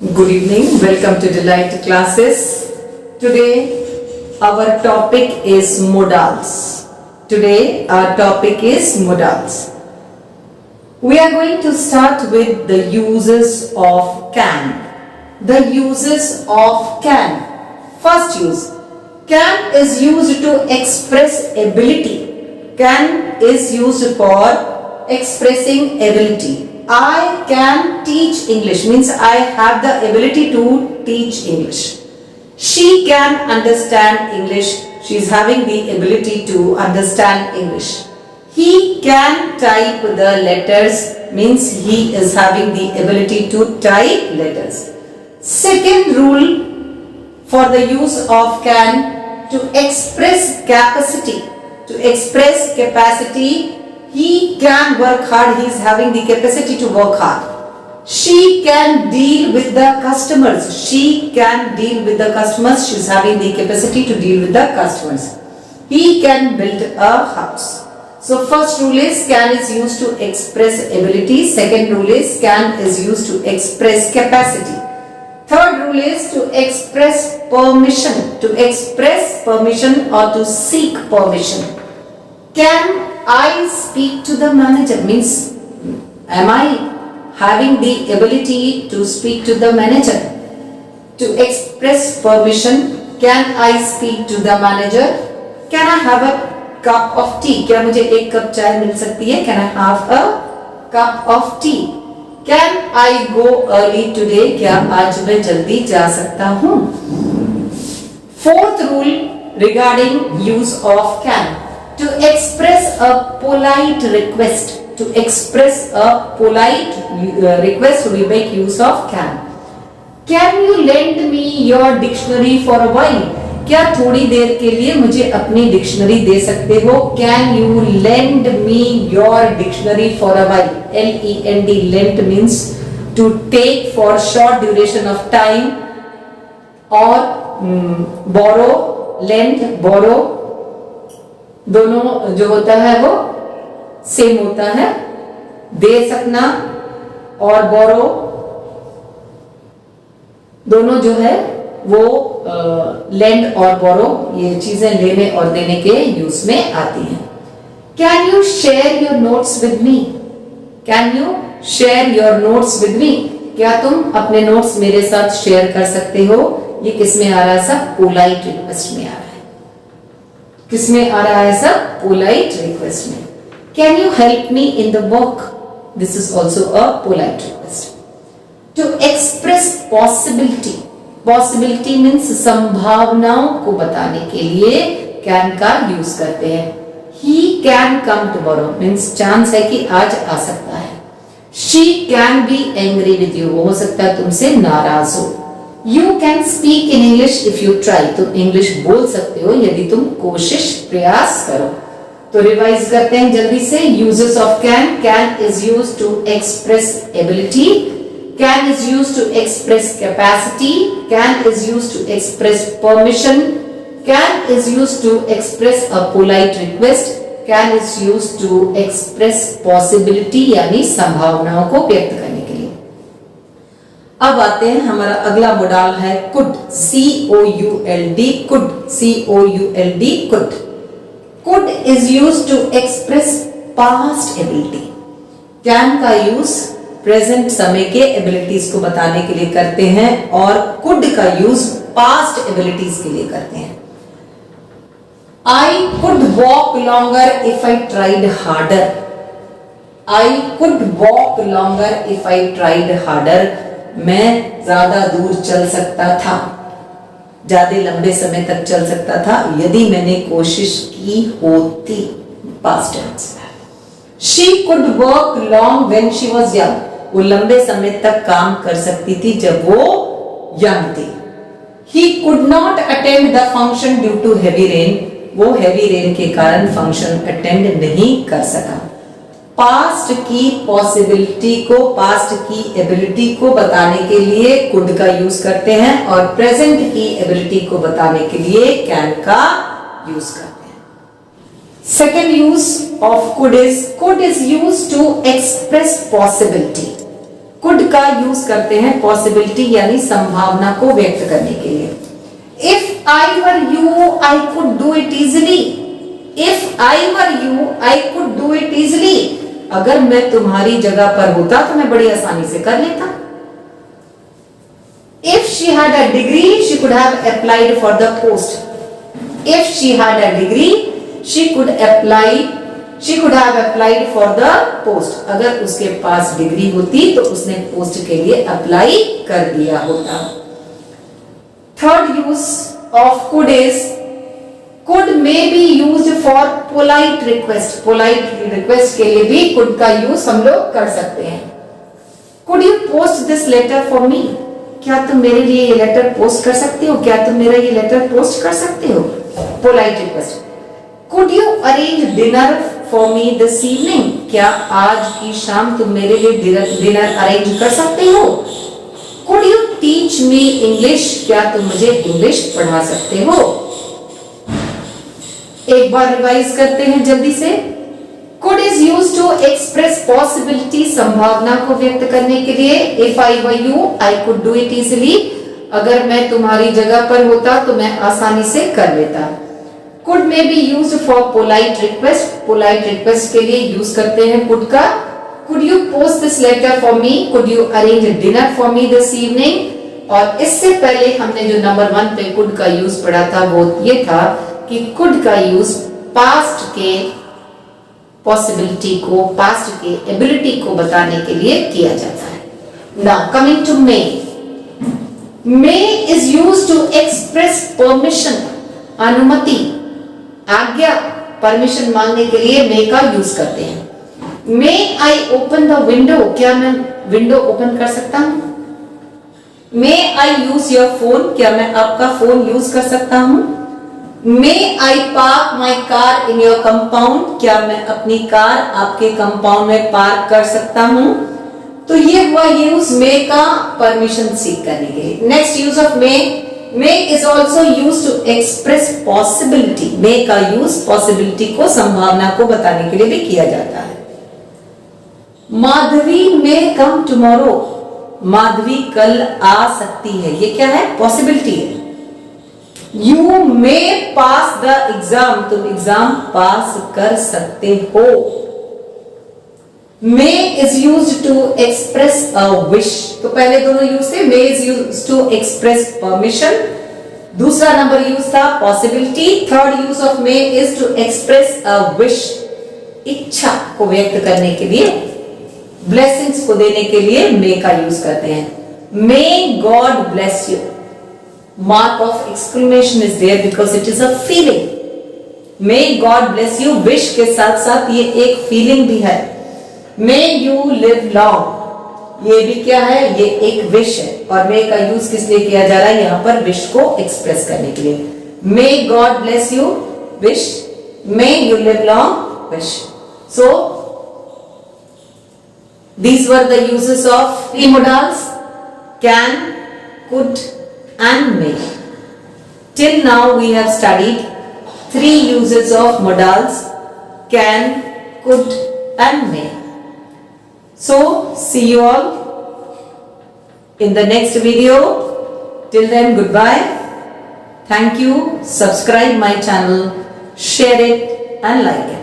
Good evening, welcome to Delight Classes. Today our topic is modals. We are going to start with the uses of can. The uses of can. First use. Can is used to express ability. Can is used for expressing ability. I can teach English means I have the ability to teach English. She can understand English. She is having the ability to understand English. He can type the letters means he is having the ability to type letters. Second rule for the use of can, to express capacity. To express capacity, he can work hard, he is having the capacity to work hard. She can deal with the customers. She can deal with the customers, she is having the capacity to deal with the customers. He can build a house. So first rule is can is used to express ability. Second rule is can is used to express capacity. Third rule is to express permission. To express permission or to seek permission. Can I speak to the manager means am I having the ability to speak to the manager? To express permission, can I speak to the manager? Can I have a cup of tea? क्या मुझे एक cup चाय मिल सकती है? Can I have a cup of tea? Can I go early today? क्या आज मैं जल्दी जा सकता हूँ? Fourth rule regarding use of can. To express a polite request. To express a polite request, we make use of can. Can you lend me your dictionary for a while? क्या थोड़ी देर के लिए मुझे अपनी डिक्शनरी दे सकते हो? Can you lend me your dictionary for a while? Lend, lent means to take for short duration of time, or borrow, lend, borrow, दोनों जो होता है वो सेम होता है. दे सकना और बोरो दोनों जो है वो लेंड और बोरो ये चीजें लेने और देने के यूज में आती हैं. Can you share your notes with me? Can you share your notes with me? क्या तुम अपने नोट्स मेरे साथ शेयर कर सकते हो? ये किस में आ रहा है सब? पोलाइट रिक्वेस्ट में आ रहा है. किसमें आ रहा है सब? पोलाइट रिक्वेस्ट में. Can you help me in the work? This is also a polite request. To express possibility. Possibility means संभावनाओं को बताने के लिए कैन का यूज करते हैं. He can come tomorrow means chance है कि आज आ सकता है. She can be angry with you, हो सकता है तुमसे नाराज हो. You can speak in English if you try. तुम इंग्लिश बोल सकते हो यदि तुम कोशिश प्रयास करो. तो रिवाइज करते हैं जल्दी से. Uses of can. Can is used to express ability. Can is used to express capacity. Can is used to express permission. Can is used to express a polite request. Can is used to express possibility यानी संभावनाओं को व्यक्त करने के लिए. अब आते हैं हमारा अगला मॉडल है could. could. could. could. could is used to express past ability. can का यूज प्रेजेंट समय के एबिलिटीज को बताने के लिए करते हैं और could का यूज पास्ट एबिलिटीज के लिए करते हैं. I could walk longer if I tried harder. I could walk longer if I tried harder. मैं ज्यादा दूर चल सकता था, ज्यादा लंबे समय तक चल सकता था यदि मैंने कोशिश की होती. Past tense. She could work long when she was young. वो लंबे समय तक काम कर सकती थी जब वो यंग थी. He could not attend the function due to heavy rain. वो heavy rain के कारण फंक्शन अटेंड नहीं कर सका. पास्ट की पॉसिबिलिटी को, पास्ट की एबिलिटी को बताने के लिए कुड का यूज करते हैं और प्रेजेंट की एबिलिटी को बताने के लिए कैन का यूज करते हैं. Second use of could is used to express possibility. Could का यूज करते हैं पॉसिबिलिटी यानी संभावना को व्यक्त करने के लिए। If I were you I could do it easily. If I were you I could do it easily. अगर मैं तुम्हारी जगह पर होता तो मैं बड़ी आसानी से कर लेता। If she had a degree, she could have applied for the post. If she had a degree, she could have applied for the post. अगर उसके पास डिग्री होती तो उसने पोस्ट के लिए अप्लाई कर दिया होता। Third use of could is could may be used for polite request. Polite request के लिए भी could का use हम लोग कर सकते हैं। Could you post this letter for me? क्या तुम मेरे लिए ये लेटर पोस्ट कर सकते हो? क्या तुम मेरा ये लेटर पोस्ट कर सकते हो? Polite request. Could you arrange dinner for me this evening? क्या आज की शाम तुम मेरे लिए डिनर अरेंज कर सकते हो? Could you teach me English? क्या तुम मुझे इंग्लिश पढ़ा सकते हो? एक बार रिवाइज करते हैं जल्दी से। Could is used to express possibility, संभावना को व्यक्त करने के लिए। If I were you, I could do it easily. अगर मैं तुम्हारी जगह पर होता तो मैं आसानी से कर लेता। Could may be used for polite request. Polite request के लिए यूज करते हैं could का। Could you post this letter for me? Could you arrange a dinner for me this evening? और इससे पहले हमने जो नंबर 1 पे could का यूज पढ़ा था वो ये था कि could का यूज पास्ट के पॉसिबिलिटी को, पास्ट के एबिलिटी को बताने के लिए किया जाता है। Now coming to may. May is used to express permission, अनुमति, आज्ञा, परमिशन मांगने के लिए मे का यूज करते हैं। मे आई ओपन द विंडो? क्या मैं विंडो ओपन कर सकता हूं? मे आई यूज योर फोन? क्या मैं आपका फोन यूज कर सकता हूं? May I park my car in your compound? क्या मैं अपनी कार आपके कंपाउंड में पार्क कर सकता हूं? तो ये हुआ यूज मे का परमिशन सीख करने के लिए। Next use of may. May is also use to express possibility. May का यूज पॉसिबिलिटी को, संभावना को बताने के लिए भी किया जाता है। माधवी मे कम टुमारो। माधवी कल आ सकती है। ये क्या है? पॉसिबिलिटी है। You may pass the exam. तुम एग्जाम पास कर सकते हो। May is used to express a wish. तो पहले दोनों यूज थे। May is used to express permission. दूसरा नंबर यूज था possibility. Third use of may is to express a wish. इच्छा को व्यक्त करने के लिए, blessings को देने के लिए may का यूज करते हैं। May God bless you. Mark of exclamation is there because it is a feeling. May God bless you. Wish के साथ साथ ये एक feeling भी है। May you live long. ये भी क्या है? ये एक wish है। और may का यूज किस लिए किया जा रहा है? यहाँ पर wish को express करने के लिए। May God bless you. Wish. May you live long. Wish. So these were the uses of three modals: can, could, and may. Till now we have studied 3 uses of modals: can, could, and may. So see you all in the next video. Till then, goodbye. Thank you. Subscribe my channel, share it and like it.